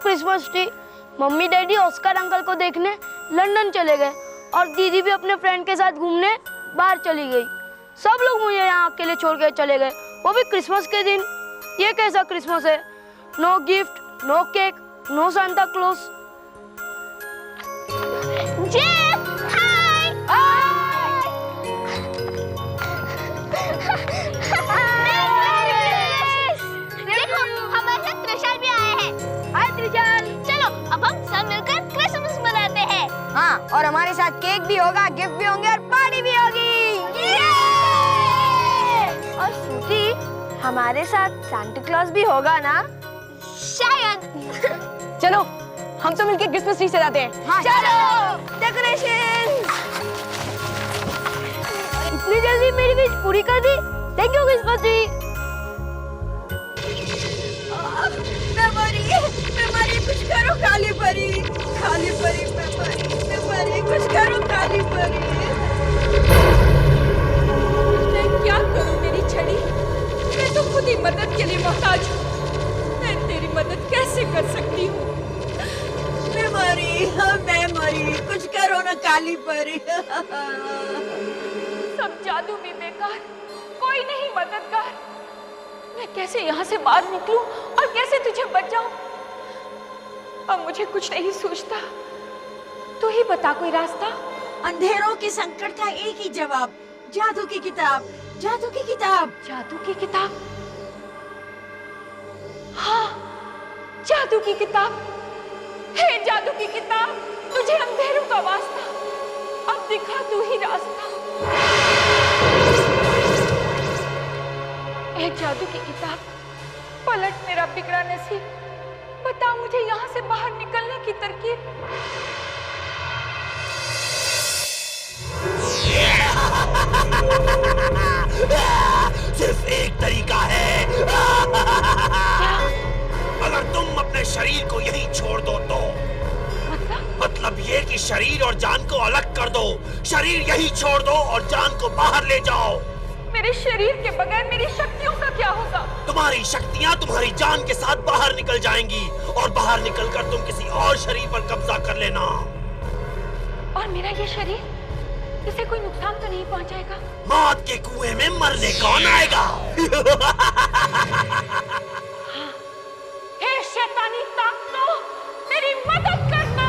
Christmas tree. Mummy daddy Oscar uncle को देखने London चले गए और दीदी भी अपने फ्रेंड के साथ घूमने बाहर चली गई। सब लोग मुझे यहाँ अकेले छोड़ के चले गए, वो भी क्रिसमस के दिन। ये कैसा क्रिसमस है? No gift, no cake, no Santa Claus. Jeff, hi! देखो, हमारे साथ त्रिशाल भी आए हैं। हाय त्रिशाल। चलो, अब हम सब मिलकर क्रिसमस मनाते हैं। हाँ, और हमारे साथ केक भी होगा, गिफ्ट भी होंगे और पार्टी भी होगी। और श्रुति, हमारे साथ सांता क्लॉज भी होगा ना? शायद। चलो, हम तो मिलके क्रिसमस ट्री सजाते हैं। हाँ, चलो। डेकोरेशन। इतनी जल्दी मेरी विश पूरी कर दी। Thank you Christmas tree. Memory कुछ करो काली परी, काली परी मेमोरी कुछ करो काली परी। मैं क्या करूं मेरी छड़ी? मैं तो खुद ही मदद के लिए मोहताज हूँ। मैं तेरी मदद कैसे कर सकती हूँ? मेमोरी कुछ करो ना काली परी। सब जादू भी बेकार, कोई नहीं मददगार। मैं कैसे यहाँ से बाहर निकलूं और कैसे तुझे बचाऊं? अब मुझे कुछ नहीं सूझता। तू ही बता कोई रास्ता। अंधेरों के संकट का एक ही जवाब, जादू की किताब, जादू की किताब। जादू की किताब? हाँ, जादू की किताब। हे जादू की किताब, तुझे अंधेरों का वास्ता, अब दिखा तू ही रास्ता। ए जादू की किताब, पलट मेरा बिगड़ा नसीब, बता मुझे यहाँ से बाहर निकलने की तरकीब। सिर्फ एक तरीका है। अगर तुम अपने शरीर को यहीं छोड़ दो तो। मतलब ये कि शरीर और जान को अलग कर दो। शरीर यहीं छोड़ दो और जान को बाहर ले जाओ। मेरे शरीर के बगैर मेरी शक्तियों का क्या होगा? तुम्हारी शक्तियाँ तुम्हारी जान के साथ बाहर निकल जाएंगी और बाहर निकलकर तुम किसी और शरीर पर कब्जा कर लेना। और मेरा ये शरीर, इसे कोई नुकसान तो नहीं पहुंचाएगा? मौत के कुएं में मरने कौन आएगा? हे शैतानी ताकतों, मेरी मदद करना।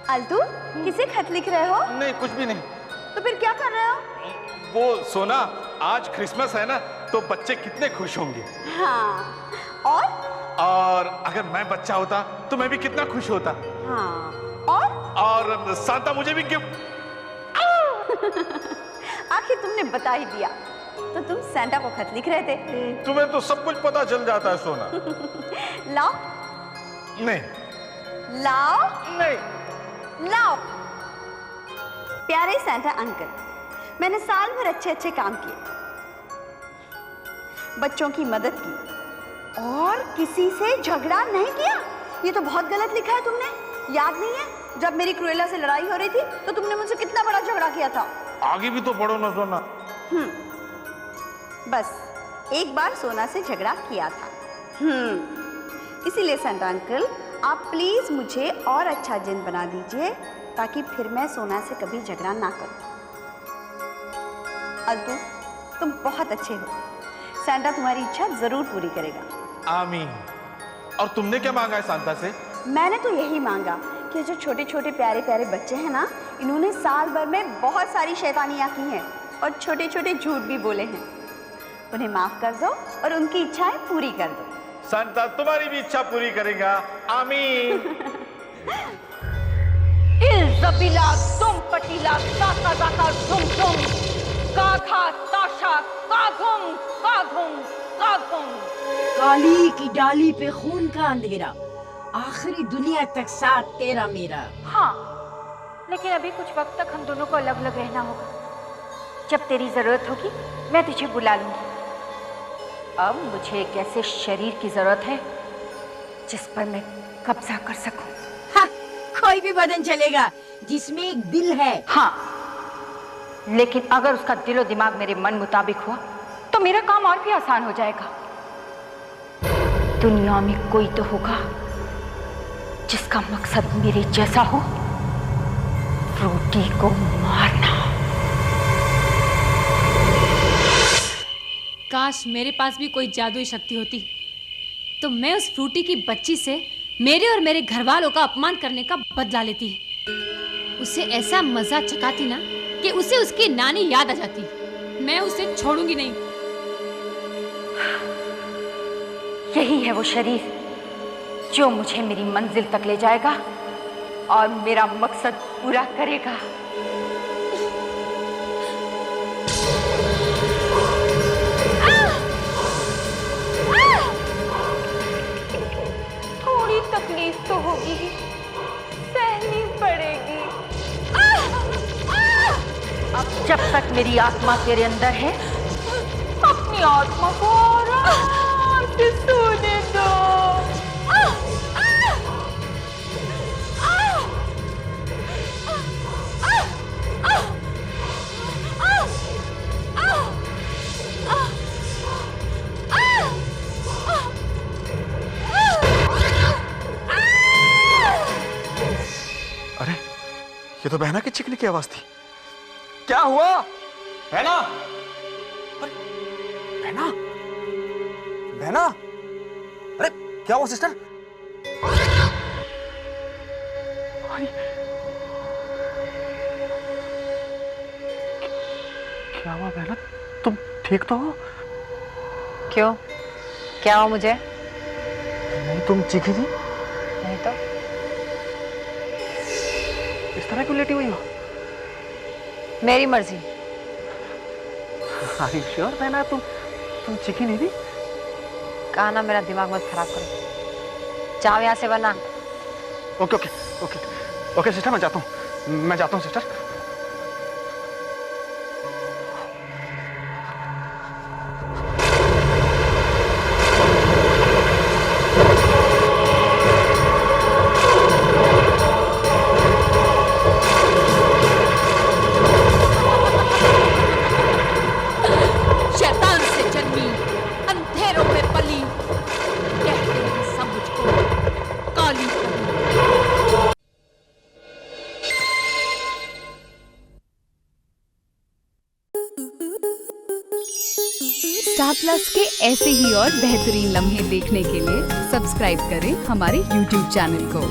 आलतू, किसे खत लिख रहे हो? नहीं, कुछ भी नहीं। तो फिर क्या कर रहे हो? वो सोना, आज क्रिसमस है ना, तो बच्चे कितने खुश होंगे। हाँ, और अगर मैं बच्चा होता तो मैं भी कितना खुश होता। हाँ, और सांता मुझे भी गिफ्ट। आखिर तुमने बता ही दिया, तो तुम सांता को खत लिख रहे थे। तुम्हें तो सब कुछ पता चल जाता है सोना। लाओ। नहीं। लाओ। नहीं। लाओ। प्यारे सांता अंकल, मैंने साल भर अच्छे अच्छे काम किए, बच्चों की मदद की और किसी से झगड़ा नहीं किया। ये तो बहुत गलत लिखा है तुमने। याद नहीं है जब मेरी क्रुएला से लड़ाई हो रही थी तो तुमने मुझसे कितना बड़ा झगड़ा किया था? आगे भी तो पढ़ो ना सोना। बस एक बार सोना से झगड़ा किया था। इसीलिए सांता अंकल, आप प्लीज मुझे और अच्छा जिन बना दीजिए ताकि फिर मैं सोना से कभी झगड़ा ना करूं। अल्तू, तुम बहुत अच्छे हो। सांता तुम्हारी इच्छा जरूर पूरी करेगा। आमीन। और तुमने क्या मांगा है सांता से? मैंने तो यही मांगा कि जो छोटे छोटे प्यारे प्यारे बच्चे हैं ना, इन्होंने साल भर में बहुत सारी शैतानियां की हैं और छोटे छोटे झूठ भी बोले हैं, उन्हें माफ कर दो और उनकी इच्छाएं पूरी कर दो। सांता तुम्हारी भी इच्छा पूरी करेगा। आमीन। इल्जबिला तुम पटीला ताका ताका तुम काघा ताशा काघुम काघुम काघुम। काली की डाली पे खून का अंधेरा, आखिरी दुनिया तक साथ तेरा मेरा। हाँ, लेकिन अभी कुछ वक्त तक हम दोनों को अलग अलग रहना होगा। जब तेरी जरूरत होगी मैं तुझे बुला लूंगी। अब मुझे एक ऐसे शरीर की जरूरत है जिस पर मैं कब्जा कर सकूं। हाँ, कोई भी बदन चलेगा जिसमें एक दिल है। हाँ, लेकिन अगर उसका दिलो दिमाग मेरे मन मुताबिक हुआ तो मेरा काम और भी आसान हो जाएगा। दुनिया में कोई तो होगा जिसका मकसद मेरे जैसा हो, फ्रूटी को मारना। काश मेरे पास भी कोई जादुई शक्ति होती तो मैं उस फ्रूटी की बच्ची से मेरे और मेरे घर वालों का अपमान करने का बदला लेती। उसे ऐसा मजा चखाती ना कि उसे उसकी नानी याद आ जाती। मैं उसे छोड़ूंगी नहीं। यही है वो शरीर जो मुझे मेरी मंजिल तक ले जाएगा और मेरा मकसद पूरा करेगा। थोड़ी तकलीफ तो होगी, सहनी पड़ेगी। अब जब तक मेरी आत्मा तेरे अंदर है, अपनी आत्मा को आराम से सोने दो। अरे, ये तो बहना की चिकनी की आवाज थी। क्या हुआ? बहना? अरे, बहना? बहना? अरे, क्या हुआ सिस्टर? क्या हुआ बहना? तुम ठीक तो हो? क्यों? क्या हुआ मुझे? नहीं, तुम चीखी थी। नहीं तो इस तरह क्यों लेटी हुई हो? मेरी मर्जी। Are you sure बहना? तुम चीखी नहीं थी? कहा ना मेरा दिमाग मत खराब करो। जाओ यहाँ से वरना। Okay okay okay okay sister, मैं जाता हूँ सिस्टर। शैतान से जन्मी, अंधेरों में पली, कहते हैं सब मुझको काली परी। स्टार प्लस के ऐसे ही और बेहतरीन लम्हे देखने के लिए सब्सक्राइब करें हमारे YouTube चैनल को।